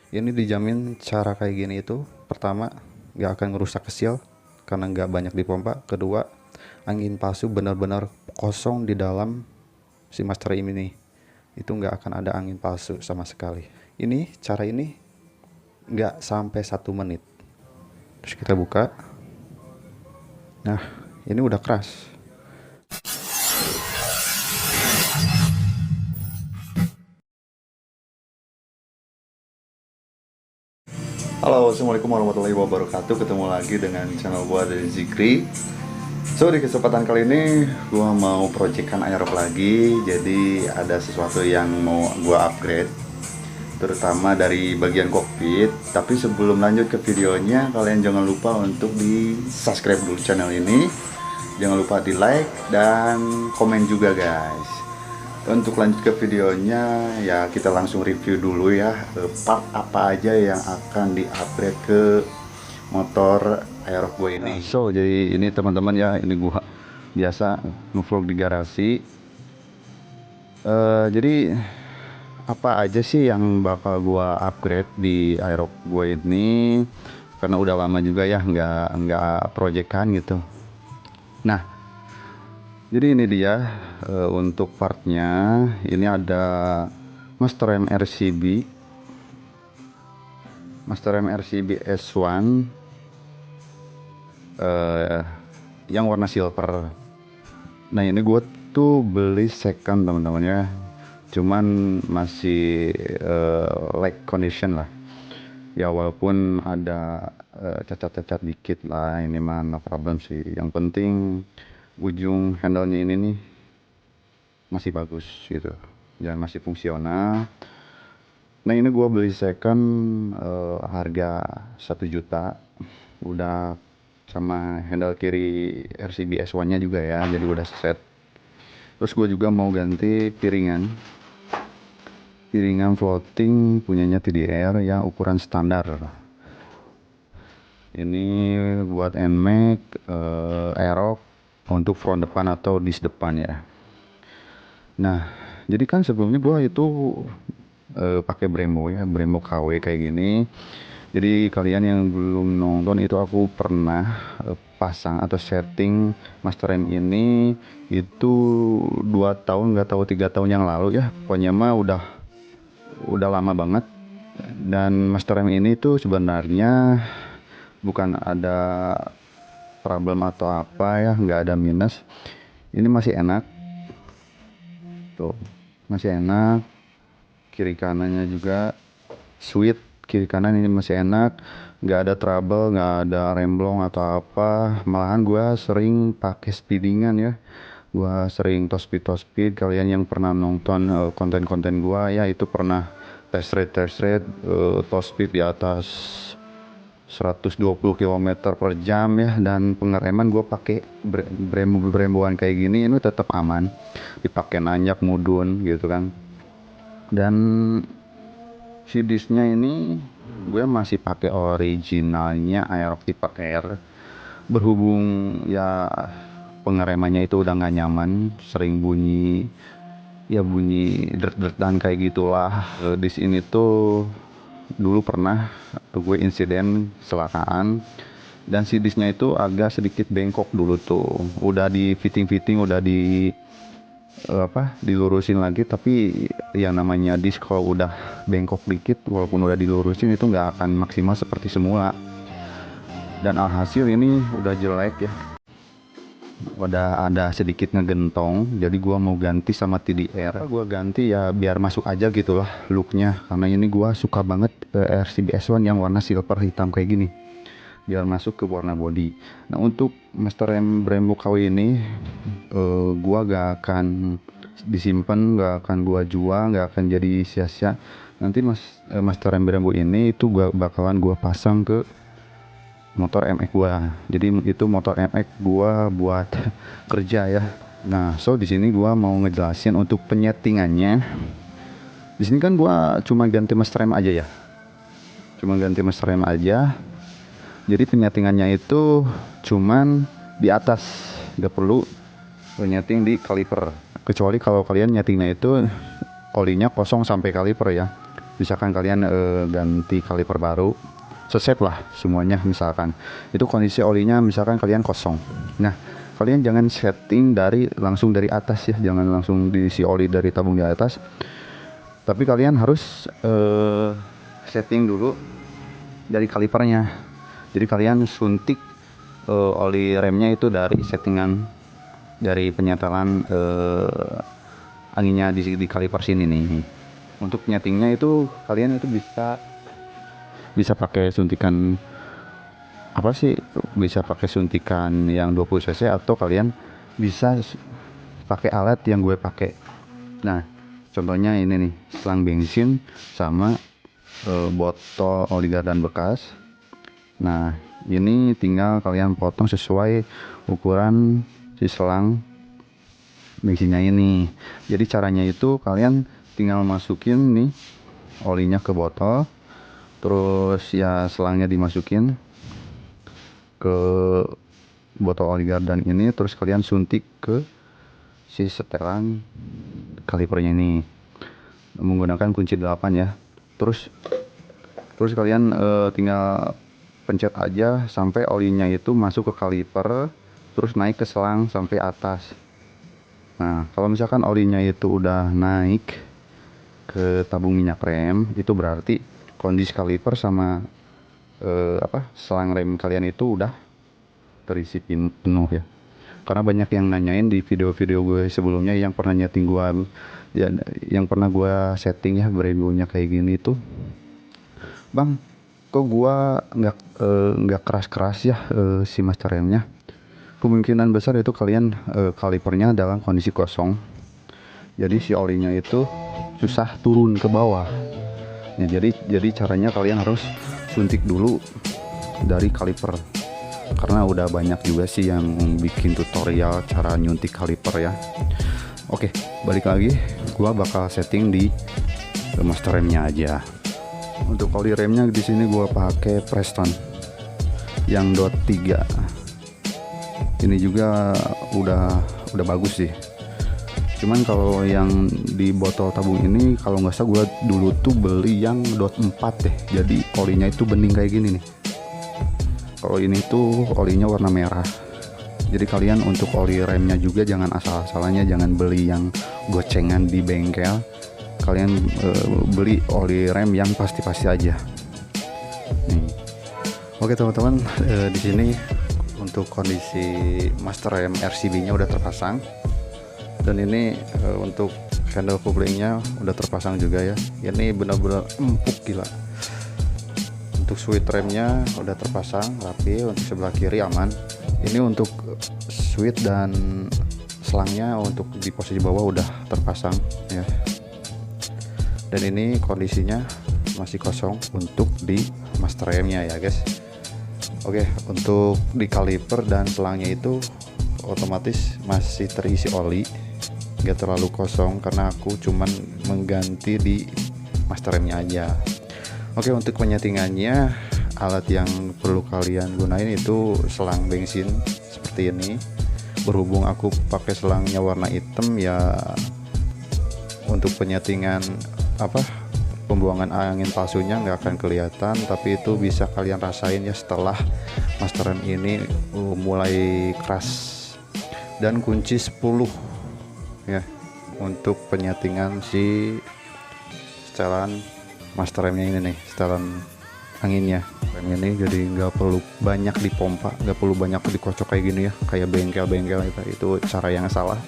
Ini dijamin cara kayak gini itu pertama nggak akan ngerusak kesil karena nggak banyak dipompa. Kedua, angin palsu benar-benar kosong di dalam si master ini nih. Itu nggak akan ada angin palsu sama sekali. Ini cara ini nggak sampai 1 menit. Terus kita buka. Nah, ini udah keras. Halo, assalamualaikum warahmatullahi wabarakatuh. Ketemu lagi dengan channel gua dari Zikri. So, di kesempatan kali ini gua mau projectkan aerob lagi. Jadi ada sesuatu yang mau gua upgrade, terutama dari bagian kokpit. Tapi sebelum lanjut ke videonya, kalian jangan lupa untuk di subscribe dulu channel ini. Jangan lupa di like dan komen juga guys. Untuk lanjut ke videonya, ya kita langsung review dulu ya part apa aja yang akan di-upgrade ke motor Aerox gue ini. So, jadi ini teman-teman ya, ini gua biasa ngevlog di garasi. Jadi apa aja sih yang bakal gua upgrade di Aerox gue ini? Karena udah lama juga ya nggak proyekan gitu. Nah, jadi ini dia untuk partnya. Ini ada Master M RCB S1 yang warna silver. Nah, ini gue tuh beli second teman-teman ya, cuman masih like condition lah ya, walaupun ada cacat-cacat dikit lah. Ini mah no problem sih, yang penting ujung handle-nya ini nih masih bagus gitu dan masih fungsional. Nah, ini gua beli second harga 1 juta, udah sama handle kiri RCB S1 nya juga ya, jadi udah set. Terus gue juga mau ganti piringan floating punyanya TDR yang ukuran standar. Ini buat NMAX Aerox untuk front depan atau dis depan ya. Nah, jadi kan sebelumnya gua itu pakai Brembo ya, Brembo KW kayak gini. Jadi kalian yang belum nonton itu, aku pernah pasang atau setting Master M ini itu 2 tahun, nggak tahu 3 tahun yang lalu ya. Pokoknya mah udah lama banget. Dan Master M ini tuh sebenarnya bukan ada problem atau apa ya, nggak ada minus. Ini masih enak tuh, masih enak. Kiri kanannya juga sweet, kiri kanan ini masih enak, nggak ada trouble, nggak ada remblong atau apa. Malahan gue sering pakai speedingan ya, gue sering top speed. Kalian yang pernah nonton konten-konten gue ya, itu pernah test rate top speed di atas 120 km per jam ya. Dan pengereman gue pakai Bremboan kayak gini, ini tetap aman dipakai nanjak mudun gitu kan. Dan si disknya ini gue masih pakai originalnya Aerox tipe R. Berhubung ya pengeremannya itu udah nggak nyaman, sering bunyi dert-dertan kayak gitulah. Di sini tuh dulu pernah gue insiden kecelakaan, dan si disknya itu agak sedikit bengkok dulu tuh. Udah di fitting, udah di dilurusin lagi, tapi yang namanya disk kalau udah bengkok dikit walaupun udah dilurusin itu nggak akan maksimal seperti semula. Dan alhasil ini udah jelek ya, udah ada sedikit ngegentong. Jadi gua mau ganti sama TDR. Gua ganti ya biar masuk aja gitu lah looknya, karena ini gua suka banget RCB S1 yang warna silver hitam kayak gini, biar masuk ke warna body. Nah, untuk Master M Brembo KW ini gua gak akan disimpan, gak akan gua jual, gak akan jadi sia-sia. Nanti Master M Brembo ini itu bakalan gua pasang ke motor MX gua. Jadi itu motor MX gua buat kerja ya. Nah, so di sini gua mau ngejelasin untuk penyetingannya. Di sini kan gua cuma ganti Master M aja ya, jadi penyetingannya itu cuman di atas, nggak perlu nyeting di kaliper, kecuali kalau kalian nyetingnya itu olinya kosong sampai kaliper ya. misalkan kalian ganti kaliper baru, sesep lah semuanya, misalkan itu kondisi olinya misalkan kalian kosong. Nah, kalian jangan setting langsung dari atas ya, jangan langsung diisi oli dari tabung di atas, tapi kalian harus setting dulu dari kalipernya. Jadi kalian suntik oli remnya itu dari settingan, dari penyetelan anginnya di kaliper sini nih. Untuk nyetingnya itu kalian itu bisa pakai suntikan apa sih, bisa pakai suntikan yang 20 cc atau kalian bisa pakai alat yang gue pakai. Nah, contohnya ini nih, selang bensin sama botol oli gardan bekas. Nah, ini tinggal kalian potong sesuai ukuran si selang bensinnya ini. Jadi caranya itu kalian tinggal masukin nih olinya ke botol, terus ya selangnya dimasukin ke botol oli gardan ini, terus kalian suntik ke si setelan kalipernya ini menggunakan kunci 8 ya. Terus kalian tinggal pencet aja sampai olinya itu masuk ke kaliper, terus naik ke selang sampai atas. Nah, kalau misalkan olinya itu udah naik ke tabung minyak rem, itu berarti kondisi kaliper sama selang rem kalian itu udah terisi penuh ya. Karena banyak yang nanyain di video-video gue sebelumnya yang pernah nyeting gue ya, yang pernah gue setting ya brembonya kayak gini tuh, bang kok gue nggak keras-keras ya si master remnya. Kemungkinan besar itu kalian kalipernya dalam kondisi kosong, jadi si olinya itu susah turun ke bawah ya. Jadi caranya kalian harus suntik dulu dari kaliper, karena udah banyak juga sih yang bikin tutorial cara nyuntik kaliper ya. Oke, balik lagi, gua bakal setting di master remnya aja. Untuk oli remnya di sini gua pakai Preston yang dot 3. Ini juga udah bagus sih. Cuman kalau yang di botol tabung ini kalau nggak salah gue dulu tuh beli yang dot 4 deh. Jadi olinya itu bening kayak gini nih. Kalau ini tuh olinya warna merah. Jadi kalian untuk oli remnya juga jangan asal-asalannya, jangan beli yang gocengan di bengkel. Kalian beli oli rem yang pasti-pasti aja. Nih. Oke teman-teman, di sini untuk kondisi master rem RCB-nya udah terpasang. Dan ini untuk handle couplingnya udah terpasang juga ya. Ini benar-benar empuk gila. Untuk switch remnya udah terpasang rapi, untuk sebelah kiri aman. Ini untuk switch dan selangnya untuk di posisi bawah udah terpasang ya. Dan ini kondisinya masih kosong untuk di master remnya ya guys. Oke, untuk di kaliper dan selangnya itu otomatis masih terisi oli, gak terlalu kosong karena aku cuman mengganti di master remnya aja. Oke, untuk penyetingannya alat yang perlu kalian gunain itu selang bensin seperti ini. Berhubung aku pakai selangnya warna hitam ya, untuk penyetingan pembuangan angin palsunya nggak akan kelihatan, tapi itu bisa kalian rasain ya setelah master rem ini mulai keras. Dan kunci 10 ya untuk penyetingan si setelan master remnya ini nih, setelan anginnya rem ini. Jadi nggak perlu banyak dipompa, nggak perlu banyak dikocok kayak gini ya, kayak bengkel-bengkel itu cara yang salah.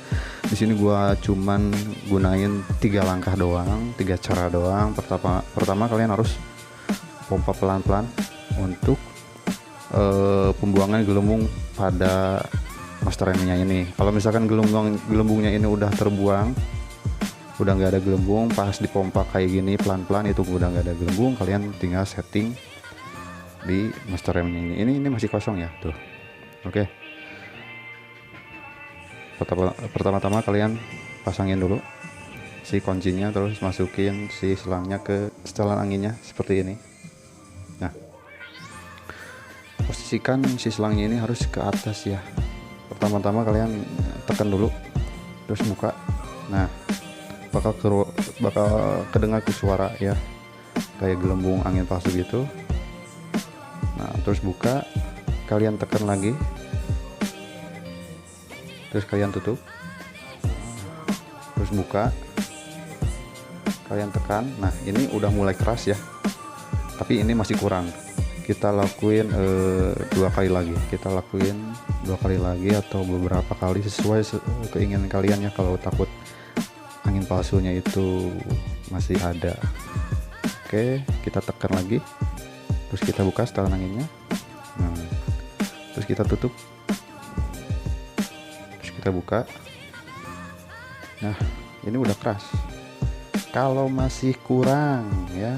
Di sini gua cuman gunain 3 langkah doang, 3 cara doang. Pertama kalian harus pompa pelan-pelan untuk pembuangan gelembung pada master remnya ini. Kalau misalkan gelembungnya ini udah terbuang, udah nggak ada gelembung, pas dipompa kayak gini pelan-pelan itu udah nggak ada gelembung, kalian tinggal setting di master remnya ini masih kosong ya tuh. Oke. Pertama-tama kalian pasangin dulu si kuncinya, terus masukin si selangnya ke setelan anginnya seperti ini. Nah, posisikan si selangnya ini harus ke atas ya. Pertama-tama kalian tekan dulu, terus buka. Nah, bakal kedengar ke suara ya. kayak gelembung angin palsu gitu. Nah terus buka, kalian tekan lagi, terus kalian tutup, terus buka, kalian tekan. Nah ini udah mulai keras ya, tapi ini masih kurang. Kita lakuin 2 kali lagi, kita lakuin 2 kali lagi atau beberapa kali sesuai keinginan kalian ya. Kalau takut angin palsunya itu masih ada, oke, kita tekan lagi, terus kita buka setelan anginnya. Nah, terus kita tutup, terus kita buka. Nah ini udah keras. Kalau masih kurang ya,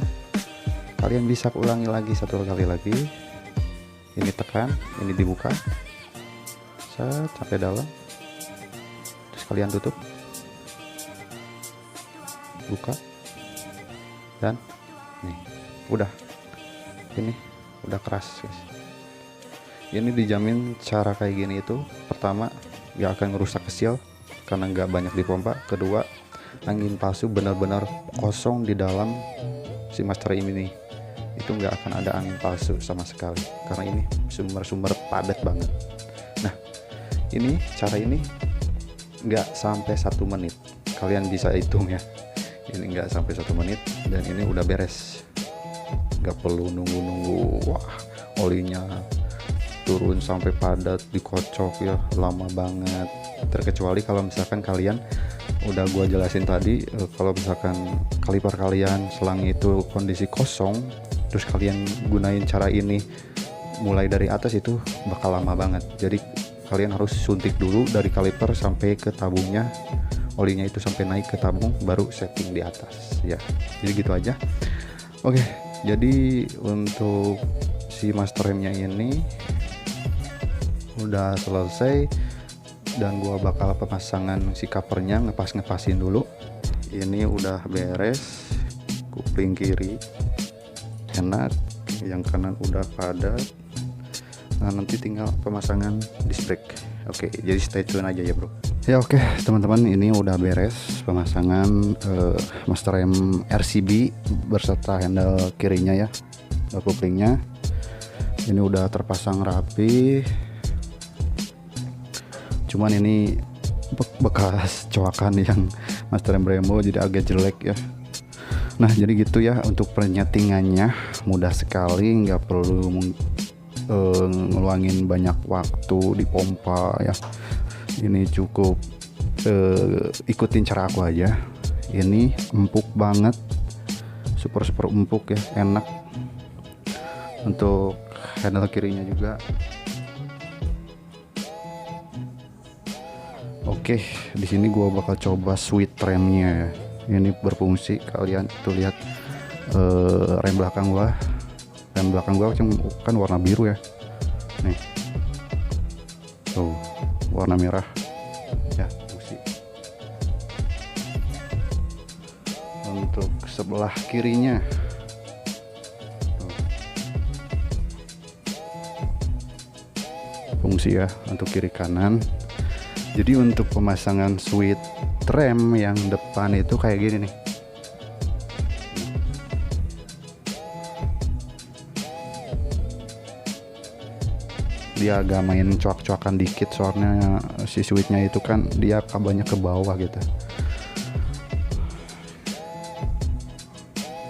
kalian bisa ulangi lagi 1 kali lagi. Ini tekan, ini dibuka, set sampai dalam, terus kalian tutup, buka, dan nih udah, ini udah keras guys. Ini dijamin cara kayak gini itu, pertama gak akan ngerusak seal karena nggak banyak dipompa. Kedua, angin palsu benar-benar kosong di dalam si master ini, itu nggak akan ada angin palsu sama sekali karena ini sumber-sumber padat banget. Nah ini cara ini nggak sampai 1 menit, kalian bisa hitung ya, ini nggak sampai 1 menit dan ini udah beres. Nggak perlu nunggu-nunggu wah olinya turun sampai padat dikocok ya, lama banget. Terkecuali kalau misalkan kalian udah gua jelasin tadi, kalau misalkan kaliper kalian selangnya itu kondisi kosong, terus kalian gunain cara ini mulai dari atas, itu bakal lama banget. Jadi kalian harus suntik dulu dari kaliper sampai ke tabungnya, olinya itu sampai naik ke tabung, baru setting di atas ya. Jadi gitu aja. Oke, jadi untuk si master remnya ini udah selesai dan gua bakal pemasangan si covernya, ngepasin dulu. Ini udah beres, kupling kiri enak, yang kanan udah padat. Nah nanti tinggal pemasangan disc brake. Oke, jadi stay tune aja ya bro. Ya oke, teman-teman, ini udah beres pemasangan master rem RCB berserta handle kirinya ya, couplingnya. Ini udah terpasang rapi. Cuman ini bekas coakan yang master rem Brembo jadi agak jelek ya. Nah jadi gitu ya untuk penyetingannya, mudah sekali, nggak perlu ngeluangin banyak waktu di pompa ya. Ini cukup ikutin cara aku aja. Ini empuk banget, super empuk ya, enak. Untuk handle kirinya juga. Oke, di sini gua bakal coba switch remnya ya. Ini berfungsi, kalian tuh lihat rem belakang gua kan warna biru ya. Nih, tuh warna merah ya, fungsi. Untuk sebelah kirinya, tuh, fungsi ya untuk kiri kanan. Jadi untuk pemasangan switch rem yang depan itu kayak gini nih. Dia agak main coak-coakan dikit soalnya si switchnya itu kan dia kabelnya ke bawah gitu.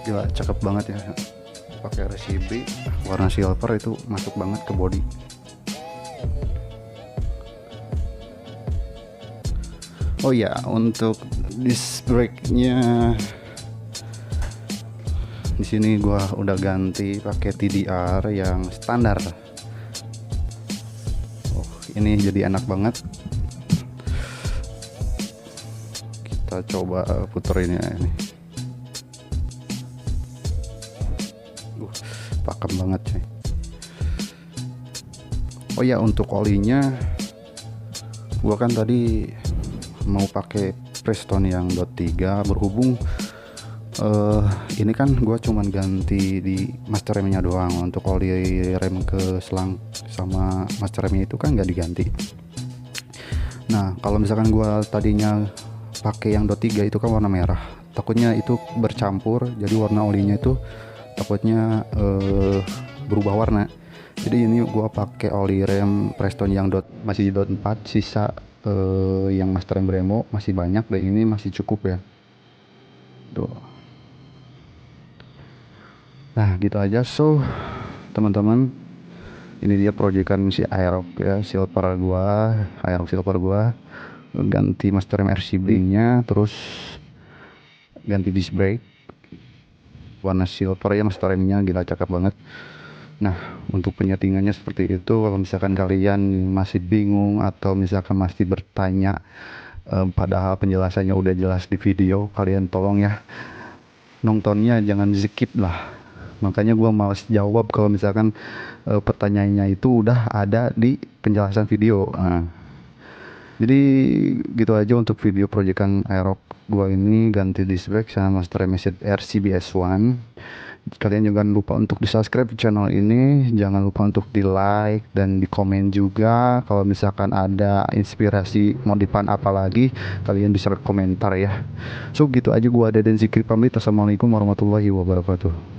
Gila, cakep banget ya. Pakai RCB warna silver itu masuk banget ke body. Oh ya, untuk disc brake-nya di sini gua udah ganti pakai TDR yang standar. Oh, ini jadi enak banget. Kita coba puterin ya ini. Pakem banget coy. Oh ya, untuk olinya gua kan tadi mau pakai Preston yang .3, berhubung ini kan gue cuman ganti di master remnya doang. Untuk oli rem ke selang sama master remnya itu kan nggak diganti. Nah kalau misalkan gue tadinya pakai yang .3 itu kan warna merah, takutnya itu bercampur, jadi warna olinya itu takutnya berubah warna. Jadi ini gua pakai oli rem Preston yang masih dot 4, sisa yang master rem Brembo masih banyak dan ini masih cukup ya. Tuh. Nah, gitu aja. So, teman-teman, ini dia proyekan si Aerox ya, Aerox silver gua. Ganti master rem RCB-nya, terus ganti disc brake warna silver ya, master remnya gila cakep banget. Nah, untuk penyetingannya seperti itu. Kalau misalkan kalian masih bingung atau misalkan masih bertanya, padahal penjelasannya udah jelas di video, kalian tolong ya nontonnya jangan skip lah. Makanya gua males jawab kalau misalkan pertanyaannya itu udah ada di penjelasan video. Jadi gitu aja untuk video proyekan Aerox gua ini, ganti disc brake sama master rem RCBS1. Kalian jangan lupa untuk di subscribe channel ini, jangan lupa untuk di like dan di komen juga. Kalau misalkan ada inspirasi modifan apa lagi, kalian bisa komentar ya. So gitu aja, gua Deden Zikri pamit. Assalamualaikum warahmatullahi wabarakatuh.